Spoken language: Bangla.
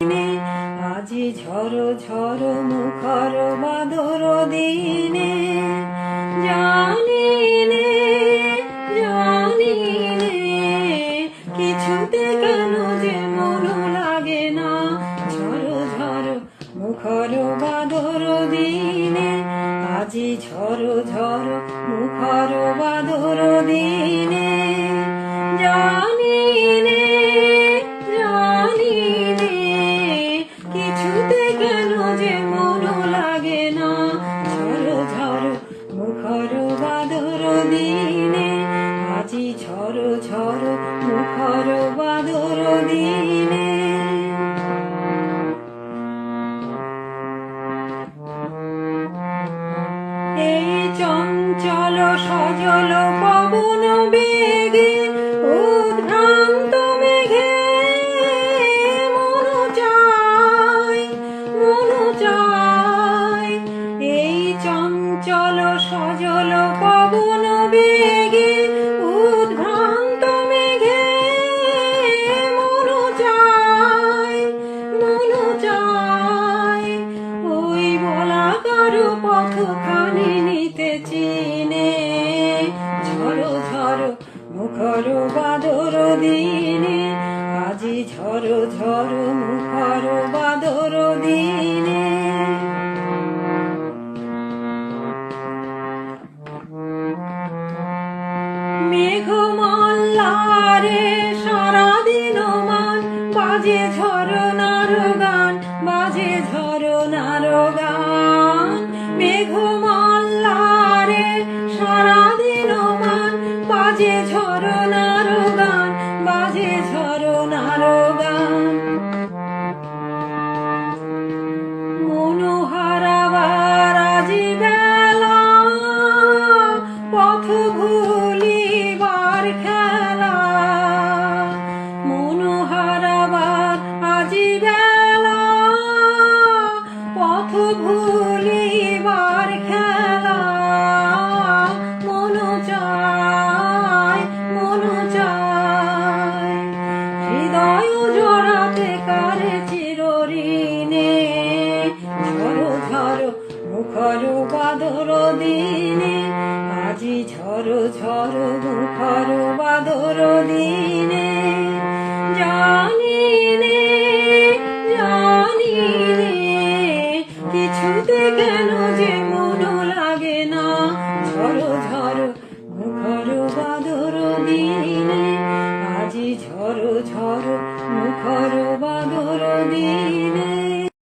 আজি ঝড়ো ঝড়ো মুখর বাদর দিনে জানি নে কিছুতে কেন যে মন লাগে না। ঝড়ো ঝড়ো মুখর বাদর দিনে আজি ঝড়ো ঝড়ো মুখর বাদর দিনে জানি নে কিছুতে কেন যে মন লাগে না। ঝড়ো ঝড়ো মুখর বাদর দিনে আজি ঝড়ো ঝড়ো মুখর বাদর দিনে এই চঞ্চল সজল পবন বেগে উদ্ভ্রান্ত মেঘে মন চায় এই চঞ্চল সজল পবন বেগে উদ্ভ্রান্ত মেঘে মন চায় ওই বলাকার পথখানি নিতে চিনে। ঝড়ো ঝড়ো মুখর বাদর দিনে আজি ঝড়ো ঝড়ো মুখর বাদর দিনে মেঘমাল্লারে সারাদিন মান বাজে ঝরনার গান বাজে ঝরনার গান। মেঘমাল্লারে সারাদিন মান বাজে ঝরনার গান বাজে ঝরনার গান। মনোহারাবার আজি বেলা পথ ভুলিবার খেলা মনোহারাবার আজি বেলা পথ ভুলি